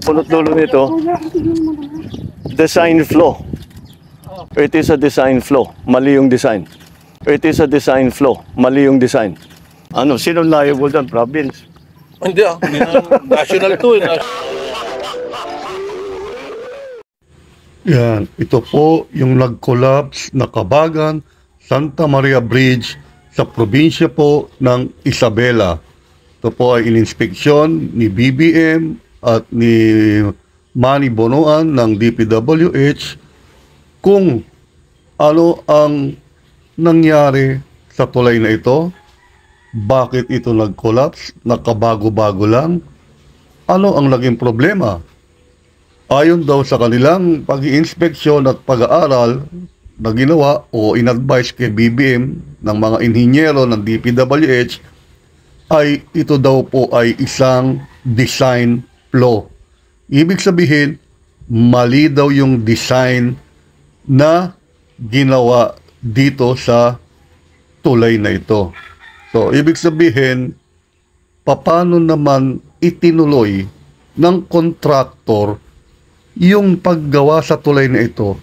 Punot dulo nito, design flaw. It is a design flaw. Mali yung design. It is a design flaw. Mali yung design. Ano, sino liable dyan? Province? Hindi national to. Yan, ito po yung nag-collapse na Kabagan, Santa Maria Bridge sa probinsya po ng Isabela. Ito po ay ininspeksyon ni BBM at ni Manny Bonoan ng DPWH kung ano ang nangyari sa tulay na ito, bakit ito nag-collapse, nakabago-bago lang, ano ang naging problema. Ayon daw sa kanilang pag-iinspeksyon at pag-aaral na ginawa o in-advise kay BBM ng mga inhinyero ng DPWH, ay ito daw po ay isang design flaw. Ibig sabihin, mali daw yung design na ginawa dito sa tulay na ito. So, ibig sabihin, paano naman itinuloy ng kontraktor yung paggawa sa tulay na ito,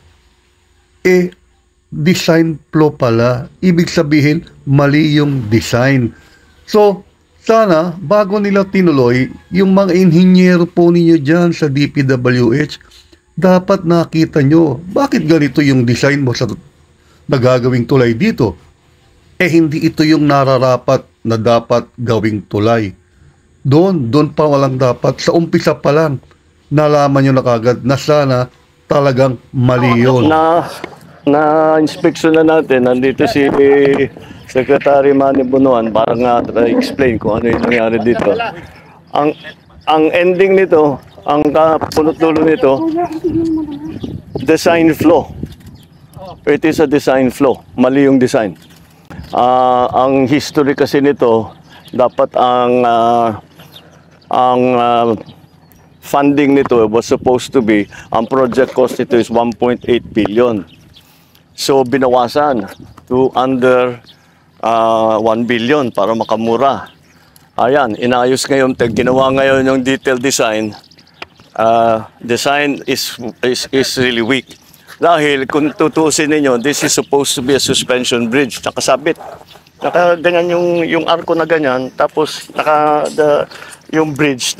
design flaw pala. Ibig sabihin, mali yung design. So, sana, bago nila tinuloy, yung mga inhinyero po ninyo dyan sa DPWH, dapat nakita nyo, bakit ganito yung design mo sa nagagawing tulay dito? Hindi ito yung nararapat na dapat gawing tulay. Doon pa walang dapat. Sa umpisa pa lang, nalaman nyo na kagad na sana talagang mali yun. Na-inspeksyon na natin. Nandito si Secretary Manny Bonoan para nga explain kung ano yung nangyari dito. Ang ending nito, ang punot dulo nito, design flaw. It is a design flaw. Mali yung design. Ang history kasi nito, dapat ang funding nito was supposed to be, ang project cost nito is 1.8 billion. So binawasan to under 1 billion para makamura. Ayan, inayos ngayon, ginawa ngayon yung detailed design. Design is really weak. Dahil kung tutusin ninyo, this is supposed to be a suspension bridge, nakasabit. Ganyan yung arko na ganyan, tapos yung bridge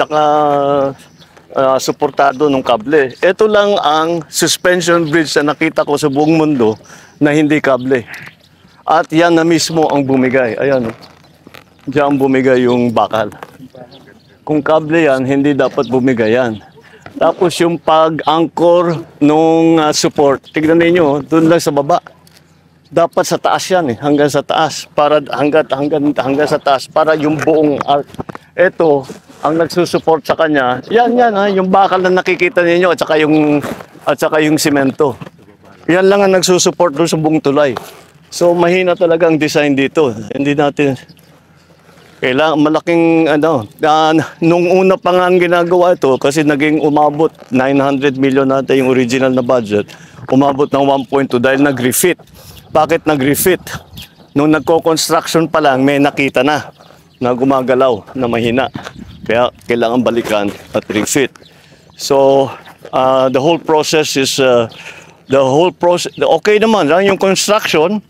suportado ng kable. Ito lang ang suspension bridge na nakita ko sa buong mundo na hindi kable. At yan na mismo ang bumigay. Ayan, diyan bumigay yung bakal. Kung kable yan, hindi dapat bumigay yan. Tapos yung pag-anchor nung support, tignan niyo, doon lang sa baba. Dapat sa taas yan hanggang sa taas para hanggang sa taas para yung buong arc. Ito ang nagsusupport sa kanya. Yan yung bakal na nakikita niyo at saka yung semento. Yan lang ang nagsusupport doon sa buong tulay. So mahina talaga ang design dito. Hindi natin kailangan malaking nung una pa nga ang ginagawa ito kasi naging umabot 900 million natin yung original na budget. Umabot ng 1.2 dahil nag-refit. Bakit nag-refit? Nung nagko-construction pa lang may nakita na gumagalaw na mahina. Kaya kailangan balikan at refit. So the whole process is okay naman yung construction,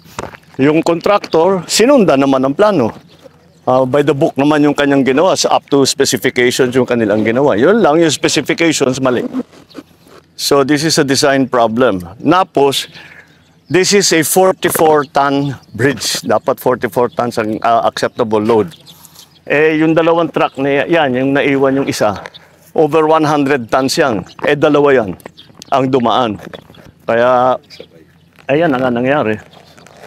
yung contractor sinundan naman ang plano. By the book naman yung kanyang ginawa, up to specifications yung kanilang ginawa. Yun lang, yung specifications mali. So this is a design problem. Napos, this is a 44-ton bridge. Dapat 44 tons ang acceptable load. Yung dalawang truck na yan, yung naiwan yung isa, over 100 tons yan. Dalawa yan ang dumaan. Kaya, ayan ang nangyari.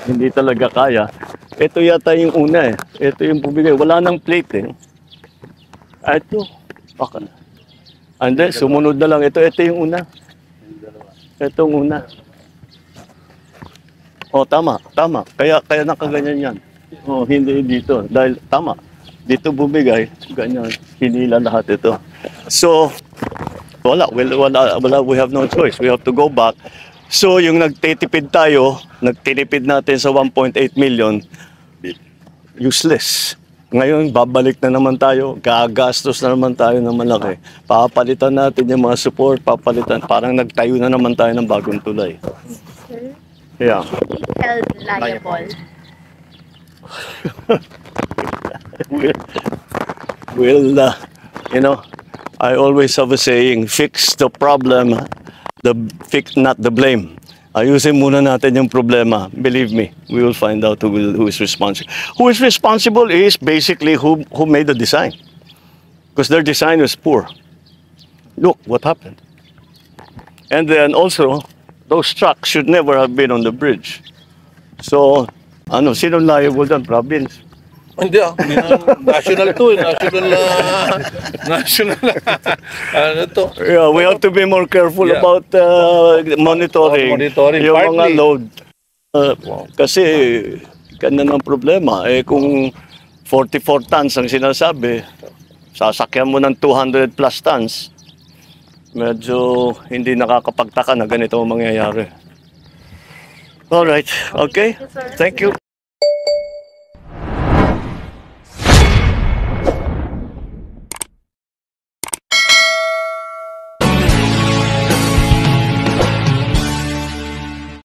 Hindi talaga kaya. Ito yata yung una Ito yung bumigay. Wala nang plate Ito. Baka na. Ande, sumunod na lang. Ito yung una. Ito yung una. Tama. Kaya nakaganyan yan. Hindi dito. Dahil tama. Dito bumigay. Ganyan. Hinila lahat ito. So, wala. We have no choice. We have to go back. So, yung nagtitipid tayo, nagtinipid natin sa 1.8 million, useless. Ngayon, babalik na naman tayo, gagastos na naman tayo ng malaki. Papalitan natin yung mga support, papalitan. Parang nagtayo na naman tayo ng bagong tulay. Sir, Yeah. held liable. Well, you know, I always have a saying, fix the problem, not the blame. Ayusin muna natin yung problema. Believe me, we will find out who is responsible. Who is responsible is basically who made the design. Because their design was poor. Look what happened. And then also, those trucks should never have been on the bridge. So, sino liable dyan? Province. Hindi national to eh. National. Ano to? Yeah, we have to be more careful Yeah. about monitoring, Monitoring, yung mga partly. load. Kasi, ganyan ang problema. Kung 44 tons ang sinasabi, sasakyan mo ng 200 plus tons, medyo hindi nakakapagtaka na ganito ang mangyayari. Alright, okay. Thank you.